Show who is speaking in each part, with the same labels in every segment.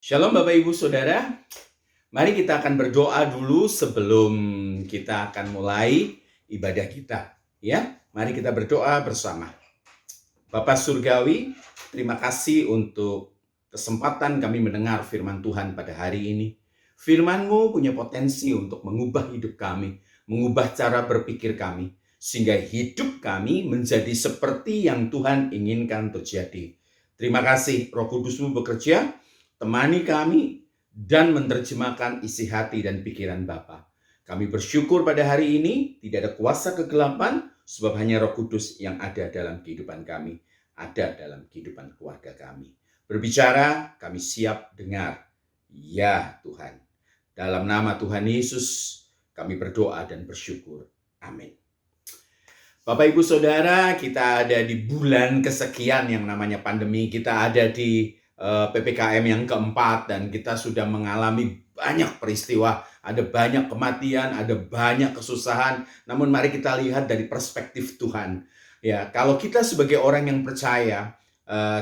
Speaker 1: Shalom Bapak Ibu Saudara, mari kita akan berdoa dulu sebelum kita akan mulai ibadah kita. Ya, mari kita berdoa bersama. Bapak Surgawi, terima kasih untuk kesempatan kami mendengar firman Tuhan pada hari ini. Firman-Mu punya potensi untuk mengubah hidup kami, mengubah cara berpikir kami, sehingga hidup kami menjadi seperti yang Tuhan inginkan terjadi. Terima kasih Roh Kudus-Mu bekerja, temani kami, dan menerjemahkan isi hati dan pikiran Bapa. Kami bersyukur pada hari ini tidak ada kuasa kegelapan, sebab hanya Roh Kudus yang ada dalam kehidupan kami, ada dalam kehidupan keluarga kami. Berbicara, kami siap dengar. Ya Tuhan, dalam nama Tuhan Yesus kami berdoa dan bersyukur. Amin. Bapak Ibu Saudara, kita ada di bulan kesekian yang namanya pandemi. Kita ada di PPKM yang keempat dan kita sudah mengalami banyak peristiwa, ada banyak kematian, ada banyak kesusahan. Namun mari kita lihat dari perspektif Tuhan. Ya, kalau kita sebagai orang yang percaya,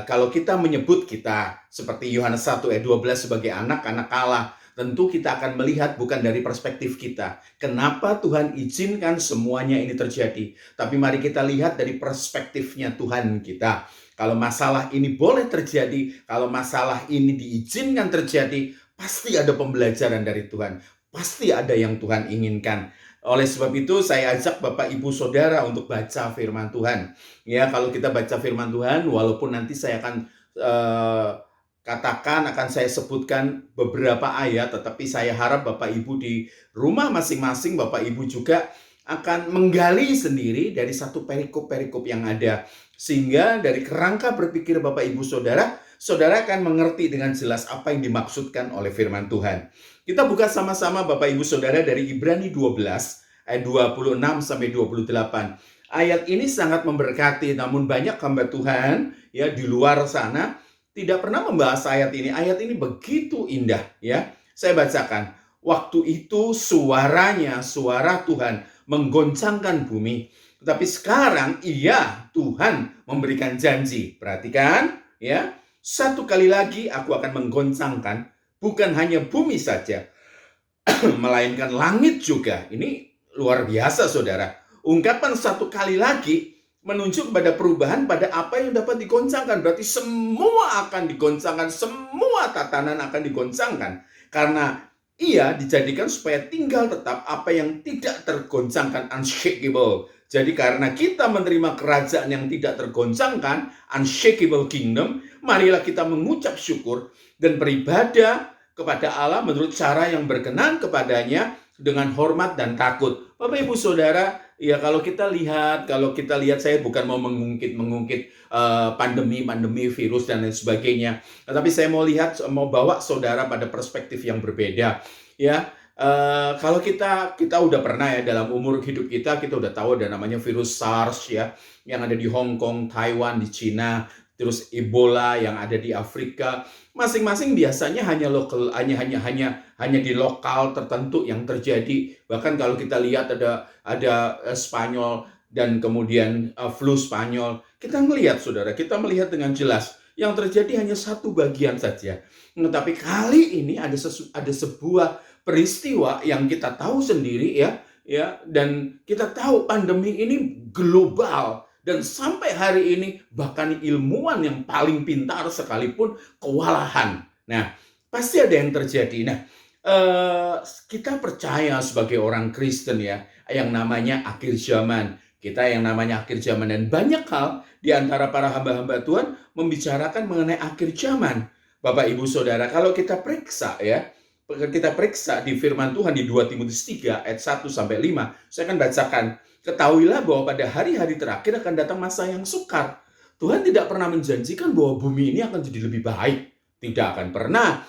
Speaker 1: kalau kita menyebut kita seperti Yohanes 1 ayat 12 sebagai anak-anak Allah, tentu kita akan melihat bukan dari perspektif kita. Kenapa Tuhan izinkan semuanya ini terjadi? Tapi mari kita lihat dari perspektifnya Tuhan kita. Kalau masalah ini boleh terjadi, kalau masalah ini diizinkan terjadi, pasti ada pembelajaran dari Tuhan. Pasti ada yang Tuhan inginkan. Oleh sebab itu saya ajak Bapak Ibu Saudara untuk baca firman Tuhan. Ya, kalau kita baca firman Tuhan, walaupun nanti saya akan akan saya sebutkan beberapa ayat, tetapi saya harap Bapak Ibu di rumah masing-masing, Bapak Ibu juga akan menggali sendiri dari satu perikop-perikop yang ada. Sehingga dari kerangka berpikir Bapak Ibu Saudara, Saudara akan mengerti dengan jelas apa yang dimaksudkan oleh firman Tuhan. Kita buka sama-sama Bapak Ibu Saudara dari Ibrani 12 ayat 26 sampai 28. Ayat ini sangat memberkati, namun banyak hamba Tuhan ya di luar sana tidak pernah membahas ayat ini. Ayat ini begitu indah ya. Saya bacakan. Waktu itu suaranya, suara Tuhan menggoncangkan bumi. Tetapi sekarang Tuhan memberikan janji. Perhatikan ya. Satu kali lagi aku akan menggoncangkan bukan hanya bumi saja, melainkan langit juga. Ini luar biasa Saudara. Ungkapan satu kali lagi menunjuk pada perubahan pada apa yang dapat digoncangkan. Berarti semua akan digoncangkan, semua tatanan akan digoncangkan. Karena ia dijadikan supaya tinggal tetap apa yang tidak tergoncangkan, unshakable. Jadi karena kita menerima kerajaan yang tidak tergoncangkan, unshakable kingdom, marilah kita mengucap syukur dan beribadah kepada Allah menurut cara yang berkenan kepadanya dengan hormat dan takut. Bapak Ibu Saudara, ya kalau kita lihat saya bukan mau mengungkit pandemi virus dan lain sebagainya, tapi saya mau bawa saudara pada perspektif yang berbeda ya. Kalau kita udah pernah ya dalam umur hidup kita udah tahu ada namanya virus SARS ya, yang ada di Hong Kong, Taiwan, di Cina, terus Ebola yang ada di Afrika. Masing-masing biasanya hanya lokal, hanya di lokal tertentu yang terjadi. Bahkan kalau kita lihat ada Spanyol dan kemudian flu Spanyol, kita melihat dengan jelas yang terjadi hanya satu bagian saja. Tetapi kali ini ada sebuah peristiwa yang kita tahu sendiri ya, dan kita tahu pandemi ini global. Dan sampai hari ini bahkan ilmuwan yang paling pintar sekalipun kewalahan. Nah, pasti ada yang terjadi. Nah, kita percaya sebagai orang Kristen ya, yang namanya akhir zaman. Kita yang namanya akhir zaman, dan banyak hal di antara para hamba-hamba Tuhan membicarakan mengenai akhir zaman. Bapak Ibu Saudara, kalau kita periksa di firman Tuhan di 2 Timotius 3 ayat 1 sampai 5, saya akan bacakan. Ketahuilah bahwa pada hari-hari terakhir akan datang masa yang sukar. Tuhan tidak pernah menjanjikan bahwa bumi ini akan jadi lebih baik. Tidak akan pernah.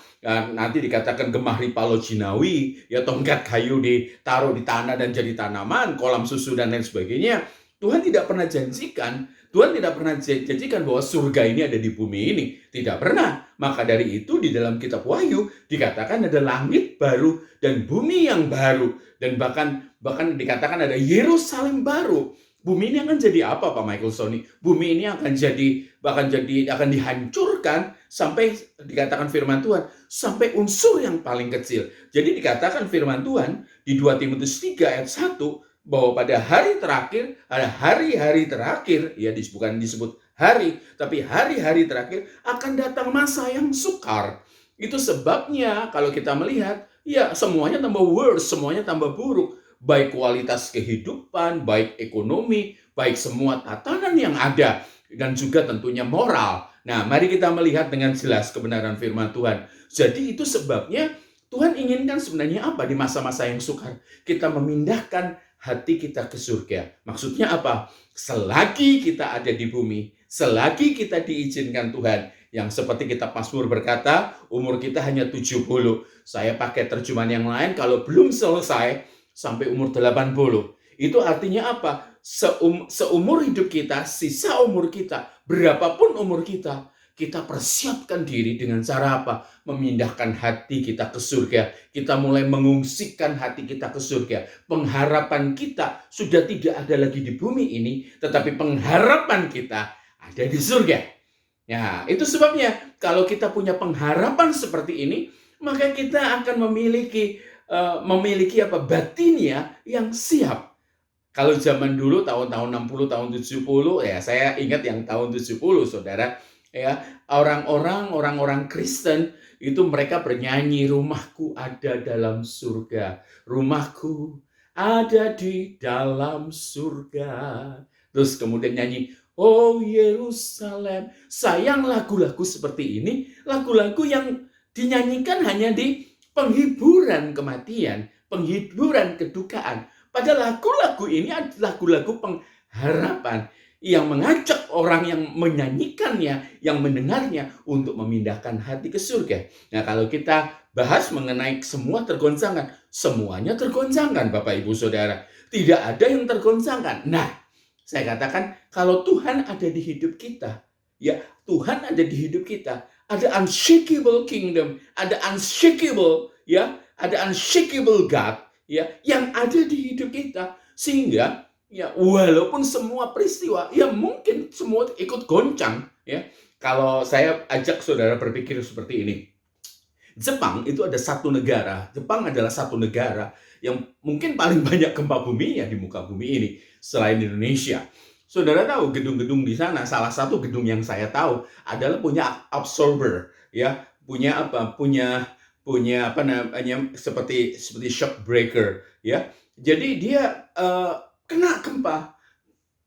Speaker 1: Nanti dikatakan gemah ripalo jinawi, ya tongkat kayu ditaruh di tanah dan jadi tanaman, kolam susu dan lain sebagainya. Tuhan tidak pernah janjikan bahwa surga ini ada di bumi ini. Tidak pernah. Maka dari itu di dalam kitab Wahyu dikatakan ada langit baru dan bumi yang baru. Dan bahkan dikatakan ada Yerusalem baru. Bumi ini akan jadi apa, Pak Michael Sony? Bumi ini akan dihancurkan sampai dikatakan firman Tuhan sampai unsur yang paling kecil. Jadi dikatakan firman Tuhan di 2 Timotius 3 ayat 1 bahwa pada hari terakhir, ada hari-hari terakhir, ya bukan disebut hari, tapi hari-hari terakhir akan datang masa yang sukar. Itu sebabnya kalau kita melihat, ya semuanya tambah worse, semuanya tambah buruk. Baik kualitas kehidupan, baik ekonomi, baik semua tatanan yang ada, dan juga tentunya moral. Nah, mari kita melihat dengan jelas kebenaran firman Tuhan. Jadi itu sebabnya Tuhan inginkan sebenarnya apa di masa-masa yang sukar? Kita memindahkan hati kita ke surga. Maksudnya apa? Selagi kita ada di bumi, selagi kita diizinkan Tuhan, yang seperti kitab Mazmur berkata, umur kita hanya 70. Saya pakai terjemahan yang lain, kalau belum selesai, sampai umur 80. Itu artinya apa? Seumur hidup kita, sisa umur kita, berapapun umur kita persiapkan diri dengan cara apa? Memindahkan hati kita ke surga. Kita mulai mengungsikan hati kita ke surga. Pengharapan kita sudah tidak ada lagi di bumi ini, tetapi pengharapan kita ada di surga. Ya, itu sebabnya kalau kita punya pengharapan seperti ini, maka kita akan memiliki batinnya yang siap. Kalau zaman dulu tahun-tahun 60, tahun 70, ya saya ingat yang tahun 70, Saudara, ya, orang-orang Kristen itu mereka bernyanyi, rumahku ada dalam surga, rumahku ada di dalam surga. Terus kemudian nyanyi, oh Yerusalem. Sayang lagu-lagu seperti ini, lagu-lagu yang dinyanyikan hanya di penghiburan kematian, penghiburan kedukaan. Padahal lagu-lagu ini adalah lagu-lagu pengharapan yang mengajak orang yang menyanyikannya, yang mendengarnya untuk memindahkan hati ke surga. Nah, kalau kita bahas mengenai semua tergoncangkan, semuanya tergoncangkan, Bapak Ibu Saudara. Tidak ada yang tergoncangkan. Nah, saya katakan kalau Tuhan ada di hidup kita, ya Tuhan ada di hidup kita, ada unshakable kingdom, ada unshakable, ya, ada unshakable God, ya, yang ada di hidup kita, sehingga ya walaupun semua peristiwa, ya mungkin semua ikut goncang, ya. Kalau saya ajak saudara berpikir seperti ini, Jepang itu ada satu negara, Jepang adalah satu negara yang mungkin paling banyak gempa bumi ya di muka bumi ini selain Indonesia. Saudara tahu gedung-gedung di sana, salah satu gedung yang saya tahu adalah punya absorber, ya, punya apa? Punya apa namanya seperti shock breaker, ya. Jadi dia kena gempa,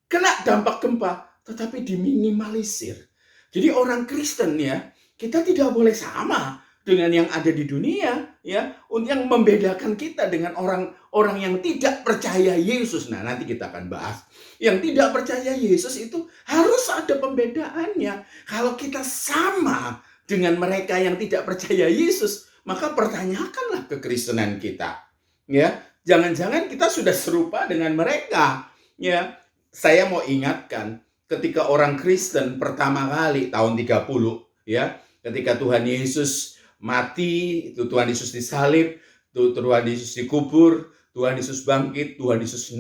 Speaker 1: kena dampak gempa, tetapi diminimalisir. Jadi orang Kristen ya, kita tidak boleh sama dengan yang ada di dunia, ya, yang membedakan kita dengan orang-orang yang tidak percaya Yesus. Nah, nanti kita akan bahas. Yang tidak percaya Yesus itu harus ada pembedaannya. Kalau kita sama dengan mereka yang tidak percaya Yesus, maka pertanyakanlah kekristenan kita. Ya, jangan-jangan kita sudah serupa dengan mereka. Ya, saya mau ingatkan ketika orang Kristen pertama kali tahun 30, ya, ketika Tuhan Yesus mati, itu Tuhan Yesus disalib, Tuhan Yesus dikubur, Tuhan Yesus bangkit, Tuhan Yesus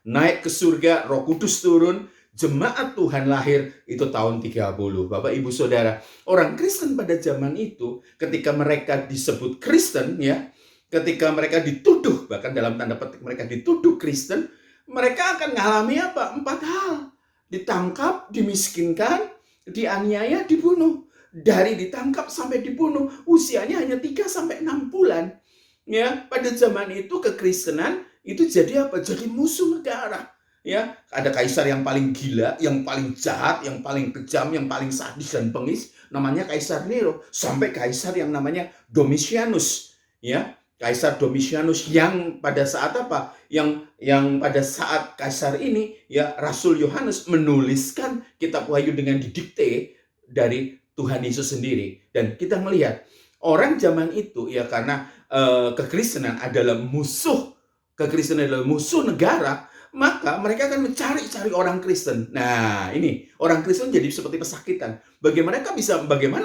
Speaker 1: naik ke surga, Roh Kudus turun, jemaat Tuhan lahir, itu tahun 30. Bapak Ibu Saudara, orang Kristen pada zaman itu ketika mereka disebut Kristen, ya, ketika mereka dituduh, bahkan dalam tanda petik mereka dituduh Kristen, mereka akan mengalami apa? 4 hal. Ditangkap, dimiskinkan, dianiaya, dibunuh. Dari ditangkap sampai dibunuh, usianya hanya 3-6 bulan. Ya, pada zaman itu kekristenan itu jadi apa? Jadi musuh negara. Ya, ada kaisar yang paling gila, yang paling jahat, yang paling kejam, yang paling sadis dan bengis, namanya Kaisar Nero, sampai kaisar yang namanya Domitianus. Ya, Kaisar Domitianus yang pada saat apa? Yang pada saat kaisar ini, ya, Rasul Yohanes menuliskan kitab Wahyu dengan didikte dari Tuhan Yesus sendiri. Dan kita melihat orang zaman itu, ya, karena kekristenan adalah musuh negara, maka mereka akan mencari-cari orang Kristen. Nah, ini orang Kristen jadi seperti pesakitan. Bagaimana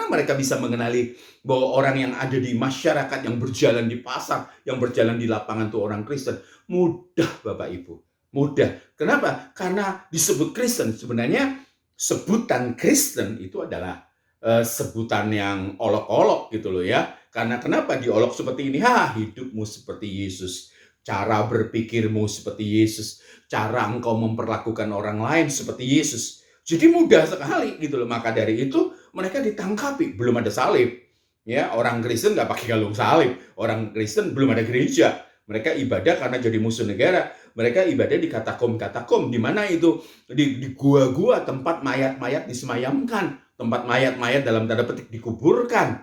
Speaker 1: mereka bisa mengenali bahwa orang yang ada di masyarakat, yang berjalan di pasar, yang berjalan di lapangan itu orang Kristen? Mudah, Bapak Ibu. mudah. Kenapa? Karena disebut Kristen. Sebenarnya sebutan Kristen itu adalah sebutan yang olok-olok gitu loh ya. Karena kenapa diolok seperti ini? Hidupmu seperti Yesus, cara berpikirmu seperti Yesus, cara engkau memperlakukan orang lain seperti Yesus. Jadi mudah sekali gitu loh. Maka dari itu mereka ditangkapi. Belum ada salib. Ya, orang Kristen nggak pakai kalung salib. Orang Kristen belum ada gereja. Mereka ibadah karena jadi musuh negara. Mereka ibadah di katakom. Di mana itu? Di gua-gua tempat mayat-mayat disemayamkan. Tempat mayat-mayat dalam tanda petik dikuburkan.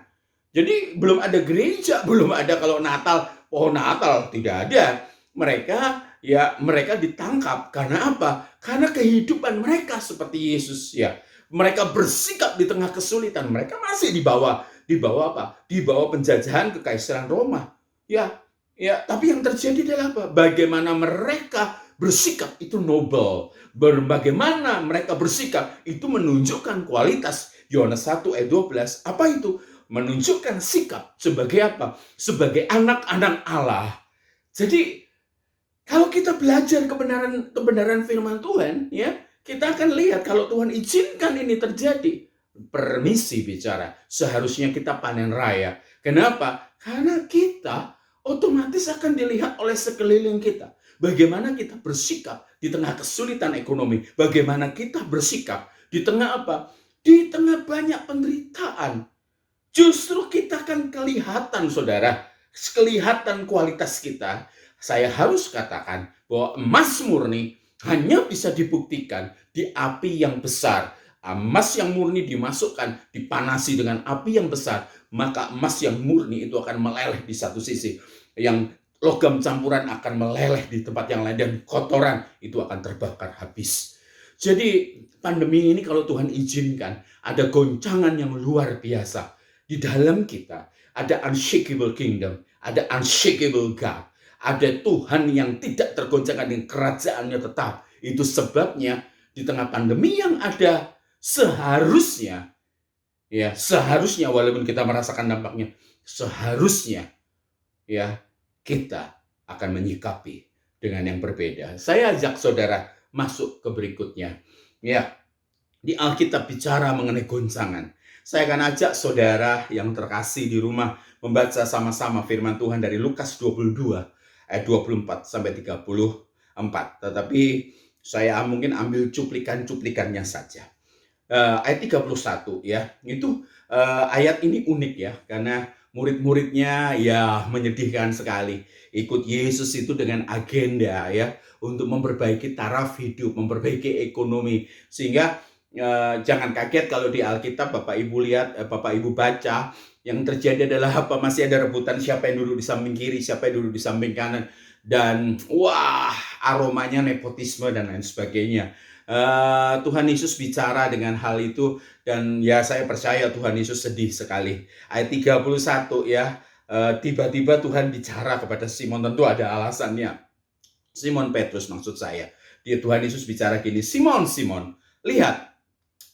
Speaker 1: Jadi belum ada gereja, belum ada kalau Natal, pohon Natal, tidak ada. Mereka ditangkap karena apa? Karena kehidupan mereka seperti Yesus ya. Mereka bersikap di tengah kesulitan. Mereka masih di bawah apa? Di bawah penjajahan kekaisaran Roma. Tapi yang terjadi adalah apa? Bagaimana mereka bersikap itu noble. Bagaimana mereka bersikap itu menunjukkan kualitas. Yohanes 1 ayat 12. Apa itu? Menunjukkan sikap sebagai apa? Sebagai anak-anak Allah. Jadi kalau kita belajar kebenaran firman Tuhan, ya, kita akan lihat kalau Tuhan izinkan ini terjadi. Permisi bicara, seharusnya kita panen raya. Kenapa? Karena kita otomatis akan dilihat oleh sekeliling kita. Bagaimana kita bersikap di tengah kesulitan ekonomi. Bagaimana kita bersikap di tengah apa? Di tengah banyak penderitaan. Justru kita akan kelihatan, saudara, kelihatan kualitas kita. Saya harus katakan bahwa emas murni hanya bisa dibuktikan di api yang besar. Emas yang murni dimasukkan, dipanasi dengan api yang besar, maka emas yang murni itu akan meleleh di satu sisi. Yang logam campuran akan meleleh di tempat yang lain, dan kotoran itu akan terbakar habis. Jadi pandemi ini kalau Tuhan izinkan, ada goncangan yang luar biasa. Di dalam kita ada unshakable kingdom, ada unshakable God, ada Tuhan yang tidak tergoncangkan dengan kerajaannya tetap. Itu sebabnya di tengah pandemi yang ada, seharusnya walaupun kita merasakan dampaknya, seharusnya ya kita akan menyikapi dengan yang berbeda. Saya ajak saudara masuk ke berikutnya. Ya, di Alkitab bicara mengenai goncangan. Saya akan ajak saudara yang terkasih di rumah membaca sama-sama firman Tuhan dari Lukas 22 ayat 24 sampai 34. Tetapi saya mungkin ambil cuplikan-cuplikannya saja. Ayat 31 ya. Itu ayat ini unik ya, karena murid-muridnya ya menyedihkan sekali. Ikut Yesus itu dengan agenda ya untuk memperbaiki taraf hidup, memperbaiki ekonomi, sehingga jangan kaget kalau di Alkitab Bapak Ibu lihat, Bapak Ibu baca, yang terjadi adalah apa? Masih ada rebutan siapa yang duduk di samping kiri, siapa yang duduk di samping kanan, dan aromanya nepotisme dan lain sebagainya. Tuhan Yesus bicara dengan hal itu, dan ya saya percaya Tuhan Yesus sedih sekali. Ayat 31 ya, tiba-tiba Tuhan bicara kepada Simon, tentu ada alasannya. Simon Petrus maksud saya. Tuhan Yesus bicara gini, Simon, lihat.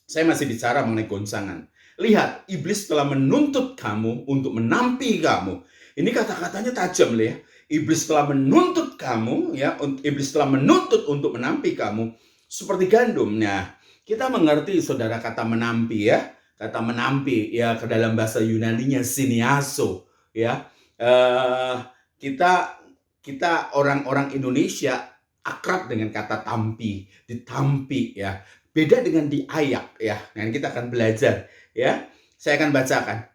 Speaker 1: Saya masih bicara mengenai goncangan. Lihat, iblis telah menuntut kamu untuk menampi kamu. Ini kata-katanya tajam ya. Iblis telah menuntut kamu ya, iblis telah menuntut untuk menampi kamu seperti gandum. Nah, kita mengerti saudara kata menampi ya. Kata menampi ya ke dalam bahasa Yunaninya siniaso ya. Kita orang-orang Indonesia akrab dengan kata tampi, ditampi ya. Beda dengan diayak ya. Nah, kita akan belajar ya. Saya akan bacakan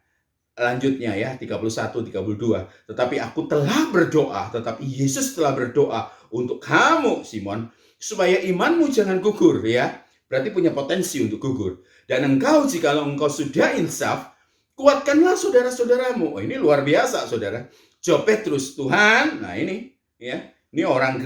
Speaker 1: lanjutnya ya, 31 32. Tetapi aku telah berdoa, tetapi Yesus telah berdoa untuk kamu Simon, supaya imanmu jangan gugur ya. Berarti punya potensi untuk gugur. Dan engkau jikalau engkau sudah insaf, kuatkanlah saudara-saudaramu. Ini luar biasa saudara. Jawab Petrus, Tuhan, nah ini ya. Ini orang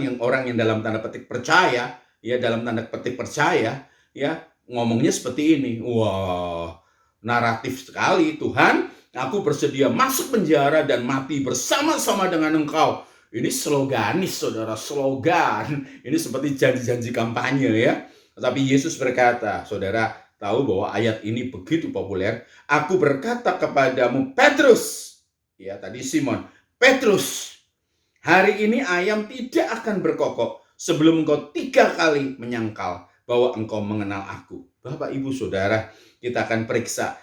Speaker 1: yang dalam tanda petik percaya. Ya, dalam tanda petik percaya, ya, ngomongnya seperti ini. Wah, naratif sekali. Tuhan, aku bersedia masuk penjara dan mati bersama-sama dengan engkau. Ini sloganis, saudara, slogan. Ini seperti janji-janji kampanye ya. Tapi Yesus berkata, saudara tahu bahwa ayat ini begitu populer. Aku berkata kepadamu, Petrus. Ya, tadi Simon. Petrus, Hari ini ayam tidak akan berkokok sebelum engkau 3 kali menyangkal bahwa engkau mengenal aku. Bapak, Ibu, Saudara, kita akan periksa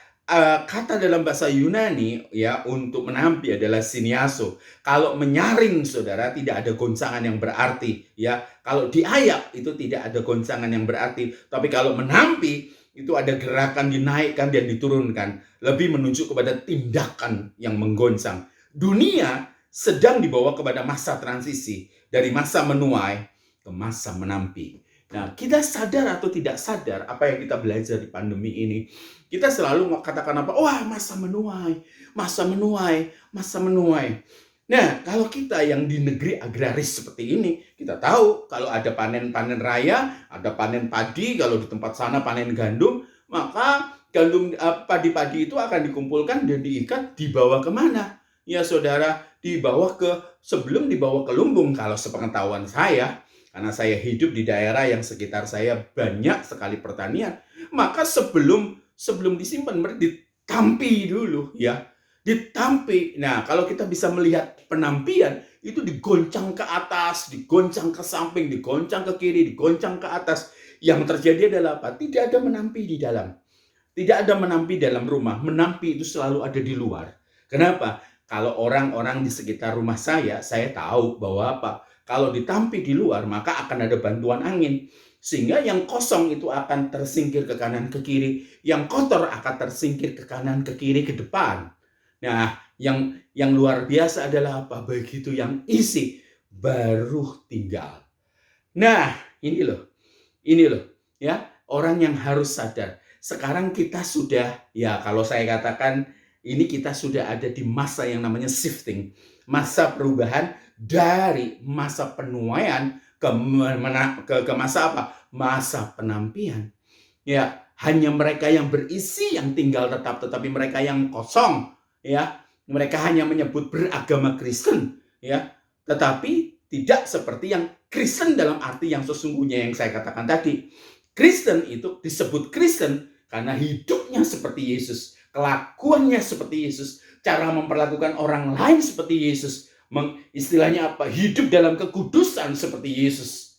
Speaker 1: kata dalam bahasa Yunani ya untuk menampi adalah siniaso. Kalau menyaring, Saudara, tidak ada goncangan yang berarti ya. Kalau diayak itu tidak ada goncangan yang berarti. Tapi kalau menampi itu ada gerakan dinaikkan dan diturunkan, lebih menunjuk kepada tindakan yang menggoncang. Dunia sedang dibawa kepada masa transisi dari masa menuai ke masa menampi. Nah, kita sadar atau tidak sadar apa yang kita belajar di pandemi ini, kita selalu katakan apa? Wah, masa menuai, masa menuai, masa menuai. Nah, kalau kita yang di negeri agraris seperti ini, kita tahu kalau ada panen-panen raya, ada panen padi, kalau di tempat sana panen gandum, maka gandum padi-padi itu akan dikumpulkan dan diikat, dibawa kemana? Ya, Saudara, sebelum dibawa ke lumbung, kalau sepengetahuan saya, karena saya hidup di daerah yang sekitar saya banyak sekali pertanian, maka sebelum disimpan ditampi dulu ya. Ditampi. Nah, kalau kita bisa melihat penampian, itu digoncang ke atas, digoncang ke samping, digoncang ke kiri, digoncang ke atas. Yang terjadi adalah apa? Tidak ada menampi di dalam. Tidak ada menampi dalam rumah. Menampi itu selalu ada di luar. Kenapa? Kalau orang-orang di sekitar rumah saya tahu bahwa apa? Kalau ditampi di luar, maka akan ada bantuan angin. Sehingga yang kosong itu akan tersingkir ke kanan ke kiri. Yang kotor akan tersingkir ke kanan ke kiri ke depan. Nah, yang luar biasa adalah apa? Begitu yang isi baru tinggal. Nah, ini loh, ya, orang yang harus sadar. Sekarang kita sudah, ya kalau saya katakan, ini kita sudah ada di masa yang namanya shifting. Masa perubahan dari masa penuaian ke masa apa? Masa penampian. Ya, hanya mereka yang berisi yang tinggal tetap, tetapi mereka yang kosong, ya, mereka hanya menyebut beragama Kristen, ya, tetapi tidak seperti yang Kristen dalam arti yang sesungguhnya yang saya katakan tadi. Kristen itu disebut Kristen karena hidupnya seperti Yesus, kelakuannya seperti Yesus, cara memperlakukan orang lain seperti Yesus, istilahnya apa? Hidup dalam kekudusan seperti Yesus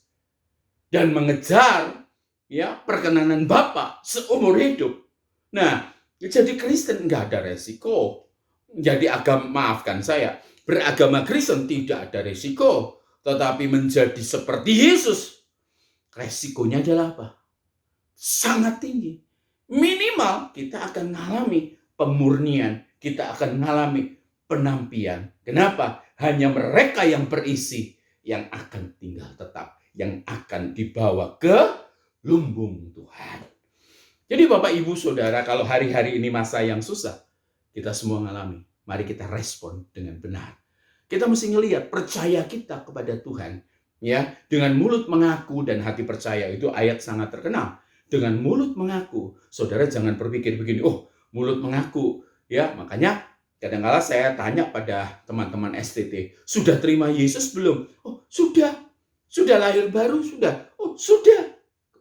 Speaker 1: dan mengejar ya perkenanan Bapa seumur hidup. Nah, jadi Kristen nggak ada resiko. Jadi maafkan saya, beragama Kristen tidak ada resiko, tetapi menjadi seperti Yesus, resikonya adalah apa? Sangat tinggi. Minimal kita akan mengalami pemurnian, kita akan mengalami penampian. Kenapa? Hanya mereka yang berisi yang akan tinggal tetap, yang akan dibawa ke lumbung Tuhan. Jadi Bapak, Ibu, Saudara, kalau hari-hari ini masa yang susah, kita semua mengalami. Mari kita respon dengan benar. Kita mesti ngelihat percaya kita kepada Tuhan. Ya, dengan mulut mengaku dan hati percaya, itu ayat sangat terkenal. Dengan mulut mengaku, Saudara jangan berpikir begini, oh mulut mengaku. Ya, makanya kadang-kala saya tanya pada teman-teman STT, sudah terima Yesus belum? Oh, sudah. Sudah lahir baru? Sudah. Oh, sudah.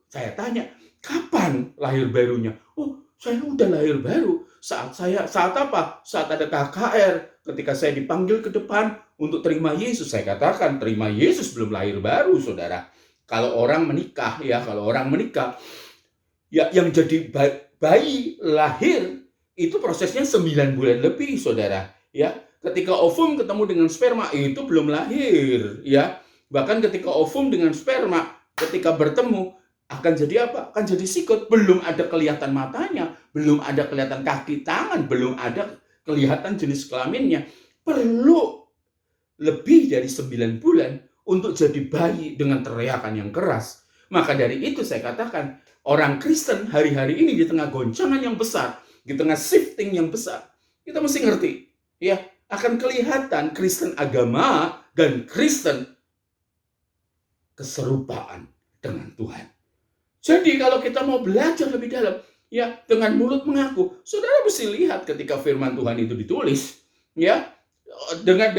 Speaker 1: Saya tanya, kapan lahir barunya? Oh, saya udah lahir baru. Saat apa? Saat ada KKR, ketika saya dipanggil ke depan untuk terima Yesus, saya katakan terima Yesus belum lahir baru, Saudara. Kalau orang menikah, ya yang jadi bayi lahir itu prosesnya 9 bulan lebih, Saudara. Ya, ketika ovum ketemu dengan sperma itu belum lahir, ya. Bahkan ketika ovum dengan sperma ketika bertemu akan jadi apa? Akan jadi sikut. Belum ada kelihatan matanya, belum ada kelihatan kaki tangan, belum ada kelihatan jenis kelaminnya. Perlu lebih dari 9 bulan untuk jadi bayi dengan teriakan yang keras. Maka dari itu saya katakan, orang Kristen hari-hari ini di tengah goncangan yang besar, di tengah shifting yang besar, kita mesti ngerti, ya, akan kelihatan Kristen agama dan Kristen keserupaan dengan Tuhan. Jadi kalau kita mau belajar lebih dalam, ya dengan mulut mengaku, Saudara mesti lihat ketika firman Tuhan itu ditulis, ya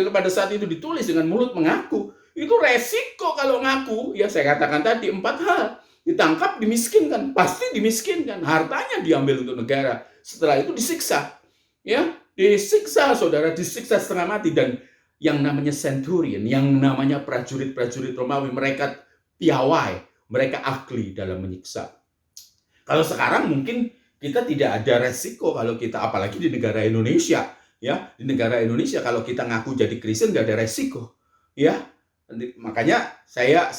Speaker 1: pada saat itu ditulis dengan mulut mengaku, itu resiko kalau ngaku, ya saya katakan tadi 4 hal, ditangkap, dimiskinkan, pasti dimiskinkan, hartanya diambil untuk negara, setelah itu disiksa, ya disiksa, Saudara disiksa setengah mati, dan yang namanya centurion, yang namanya prajurit-prajurit Romawi, mereka piawai, mereka ahli dalam menyiksa. Kalau sekarang mungkin kita tidak ada resiko kalau kita, apalagi di negara Indonesia, ya, di negara Indonesia kalau kita ngaku jadi Kristen nggak ada resiko, ya. Makanya saya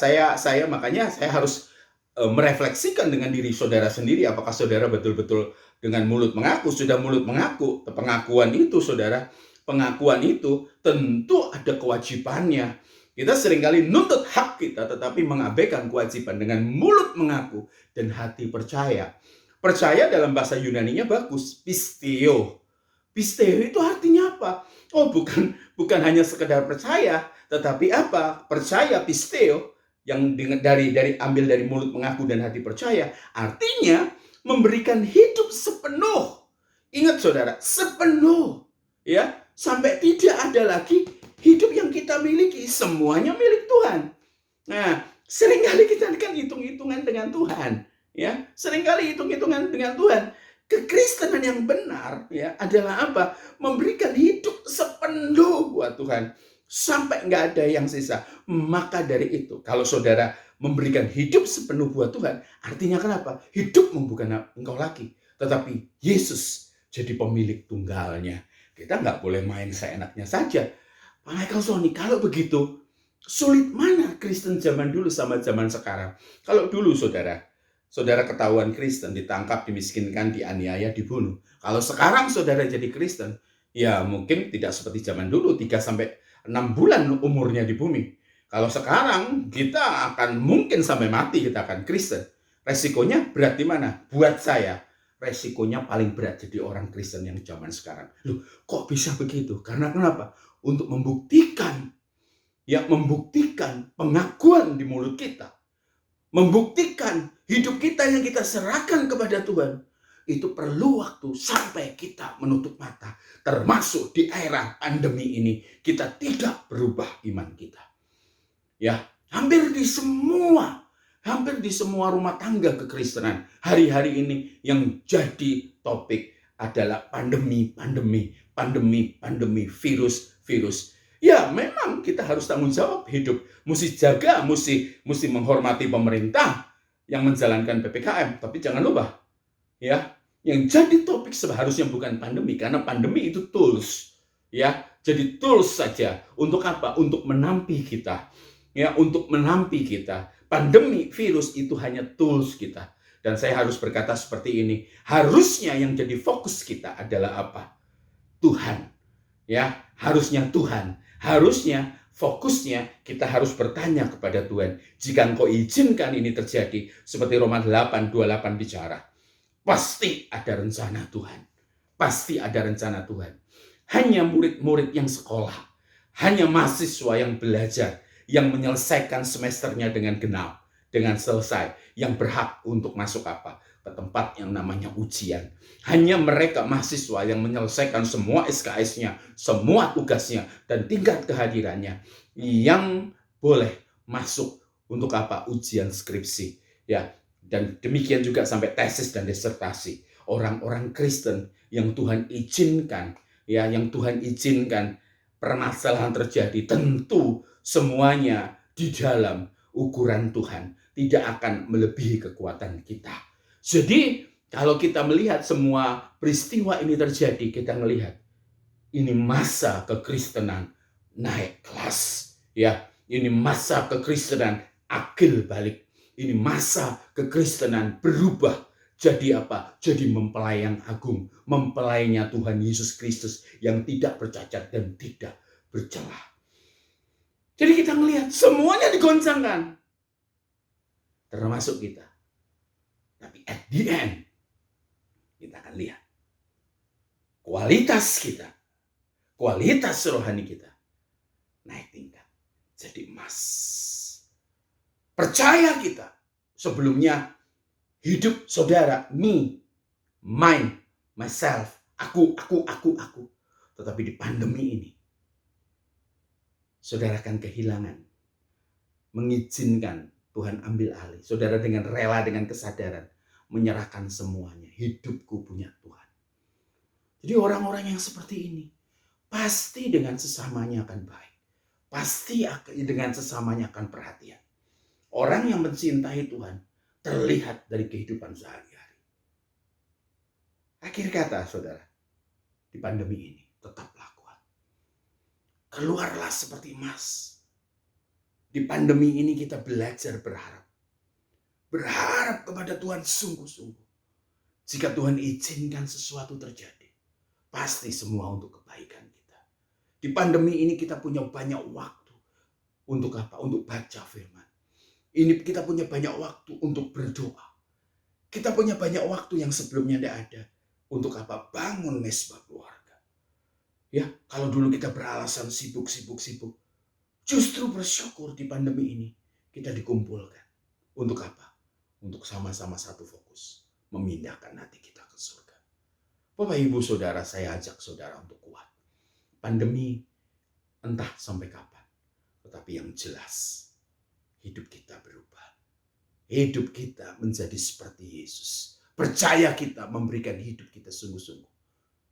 Speaker 1: harus merefleksikan dengan diri saudara sendiri, apakah saudara betul-betul dengan mulut mengaku, sudah mulut mengaku, pengakuan itu saudara, pengakuan itu tentu ada kewajibannya. Kita seringkali nuntut hak kita tetapi mengabaikan kewajiban dengan mulut mengaku dan hati percaya. Percaya dalam bahasa Yunaninya bagus, pisteo. Pisteo itu artinya apa? Oh, bukan hanya sekedar percaya, tetapi apa? Percaya, pisteo, yang ambil dari mulut mengaku dan hati percaya, artinya memberikan hidup sepenuh. Ingat saudara, sepenuh, ya, sampai tidak ada lagi hidup yang kita miliki, semuanya milik Tuhan. Nah, seringkali kita kan hitung-hitungan dengan Tuhan, ya, seringkali hitung-hitungan dengan Tuhan. Kekristenan yang benar, ya, adalah apa? Memberikan hidup sepenuh buat Tuhan sampai nggak ada yang sisa. Maka dari itu, kalau saudara memberikan hidup sepenuh buat Tuhan, artinya kenapa? Hidupmu bukan engkau lagi, tetapi Yesus jadi pemilik tunggalnya. Kita nggak boleh main seenaknya saja. Pak Michael Sony, kalau begitu, sulit mana Kristen zaman dulu sama zaman sekarang? Kalau dulu saudara ketahuan Kristen, ditangkap, dimiskinkan, dianiaya, dibunuh. Kalau sekarang saudara jadi Kristen, ya mungkin tidak seperti zaman dulu, 3-6 bulan umurnya di bumi. Kalau sekarang kita akan mungkin sampai mati kita akan Kristen. Resikonya berat di mana? Buat saya, resikonya paling berat jadi orang Kristen yang zaman sekarang. Loh, kok bisa begitu? Karena kenapa? Untuk membuktikan pengakuan di mulut kita, membuktikan hidup kita yang kita serahkan kepada Tuhan, itu perlu waktu sampai kita menutup mata. Termasuk di era pandemi ini, kita tidak berubah iman kita. Ya, hampir di semua rumah tangga kekristenan hari-hari ini yang jadi topik adalah pandemi, virus. Ya, memang kita harus tanggung jawab hidup, mesti jaga, mesti menghormati pemerintah yang menjalankan PPKM, tapi jangan lupa, ya, yang jadi topik seharusnya bukan pandemi, karena pandemi itu tools, ya, jadi tools saja untuk apa? Untuk menampi kita, ya, untuk menampi kita. Pandemi virus itu hanya tools kita, dan saya harus berkata seperti ini, harusnya yang jadi fokus kita adalah apa? Tuhan, ya, harusnya Tuhan. Harusnya fokusnya kita harus bertanya kepada Tuhan. Jika Engkau izinkan ini terjadi, seperti Roma 8:28 bicara, pasti ada rencana Tuhan. Pasti ada rencana Tuhan. Hanya murid-murid yang sekolah, hanya mahasiswa yang belajar, yang menyelesaikan semesternya dengan genap, dengan selesai, yang berhak untuk masuk apa? Ke tempat yang namanya ujian. Hanya mereka mahasiswa yang menyelesaikan semua SKS-nya, semua tugasnya, dan tingkat kehadirannya yang boleh masuk untuk apa? Ujian skripsi, ya. Dan demikian juga sampai tesis dan disertasi. Orang-orang Kristen yang Tuhan izinkan, ya, yang Tuhan izinkan permasalahan terjadi, tentu semuanya di dalam ukuran Tuhan, tidak akan melebihi kekuatan kita. Jadi kalau kita melihat semua peristiwa ini terjadi, kita melihat ini masa kekristenan naik kelas, ya. Ini masa kekristenan akil balik. Ini masa kekristenan berubah jadi apa? Jadi mempelai yang agung, mempelainya Tuhan Yesus Kristus yang tidak bercacat dan tidak bercelah. Jadi kita melihat semuanya digoncangkan, termasuk kita. Tapi at the end, kita akan lihat kualitas kita, kualitas rohani kita naik tingkat jadi emas. Percaya kita sebelumnya hidup saudara, me, mine, myself, aku. Tetapi di pandemi ini, saudara akan kehilangan, mengizinkan Tuhan ambil alih. Saudara dengan rela, dengan kesadaran, menyerahkan semuanya. Hidupku punya Tuhan. Jadi orang-orang yang seperti ini, pasti dengan sesamanya akan baik. pasti dengan sesamanya akan perhatian. Orang yang mencintai Tuhan terlihat dari kehidupan sehari-hari. Akhir kata, saudara, di pandemi ini tetaplah kuat. Keluarlah seperti emas. Di pandemi ini kita belajar berharap. Berharap kepada Tuhan sungguh-sungguh. Jika Tuhan izinkan sesuatu terjadi, pasti semua untuk kebaikan kita. Di pandemi ini kita punya banyak waktu. Untuk apa? Untuk baca firman. Ini kita punya banyak waktu untuk berdoa. Kita punya banyak waktu yang sebelumnya tidak ada. Untuk apa? Bangun mesbah keluarga. Ya, kalau dulu kita beralasan sibuk. Justru bersyukur di pandemi ini kita dikumpulkan. Untuk apa? Untuk sama-sama satu fokus. Memindahkan hati kita ke surga. Bapak, Ibu, Saudara, saya ajak saudara untuk kuat. Pandemi entah sampai kapan. Tetapi yang jelas, hidup kita berubah. Hidup kita menjadi seperti Yesus. Percaya kita memberikan hidup kita sungguh-sungguh.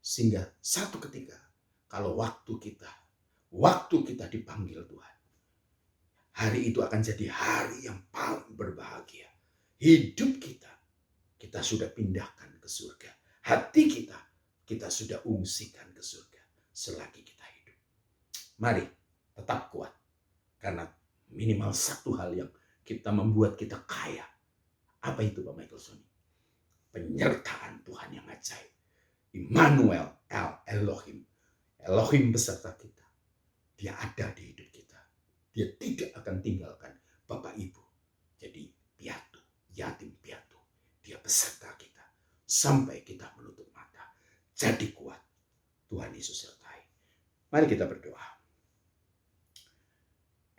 Speaker 1: Sehingga satu ketika, kalau waktu kita dipanggil Tuhan, hari itu akan jadi hari yang paling berbahagia. Hidup kita sudah pindahkan ke surga. Hati kita sudah ungsikan ke surga selagi kita hidup. Mari tetap kuat. Karena minimal satu hal yang kita membuat kita kaya. Apa itu, Pak Michael Sony? Penyertaan Tuhan yang ajaib. Immanuel, Elohim. Elohim beserta kita. Dia ada di hidup kita. Dia tidak akan tinggalkan Bapak Ibu. Jadi piatu, yatim piatu. Dia beserta kita. Sampai kita menutup mata. Jadi kuat. Tuhan Yesus sertai. Mari kita berdoa.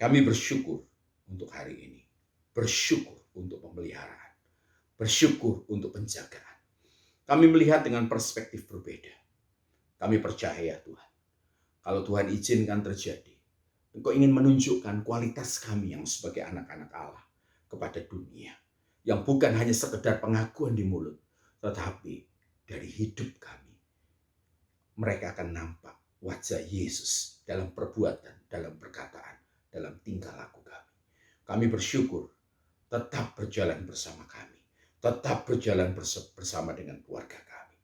Speaker 1: Kami bersyukur untuk hari ini. Bersyukur untuk pemeliharaan. Bersyukur untuk penjagaan. Kami melihat dengan perspektif berbeda. Kami percaya Tuhan. Kalau Tuhan izinkan terjadi, Engkau ingin menunjukkan kualitas kami yang sebagai anak-anak Allah kepada dunia. Yang bukan hanya sekedar pengakuan di mulut, tetapi dari hidup kami. Mereka akan nampak wajah Yesus dalam perbuatan, dalam perkataan, dalam tingkah laku kami. Kami bersyukur tetap berjalan bersama kami. Tetap berjalan bersama dengan keluarga kami.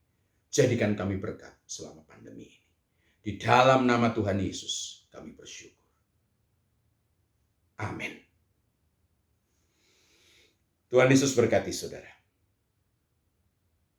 Speaker 1: Jadikan kami berkat selama pandemi ini. Di dalam nama Tuhan Yesus kami bersyukur. Amin. Tuhan Yesus berkati saudara.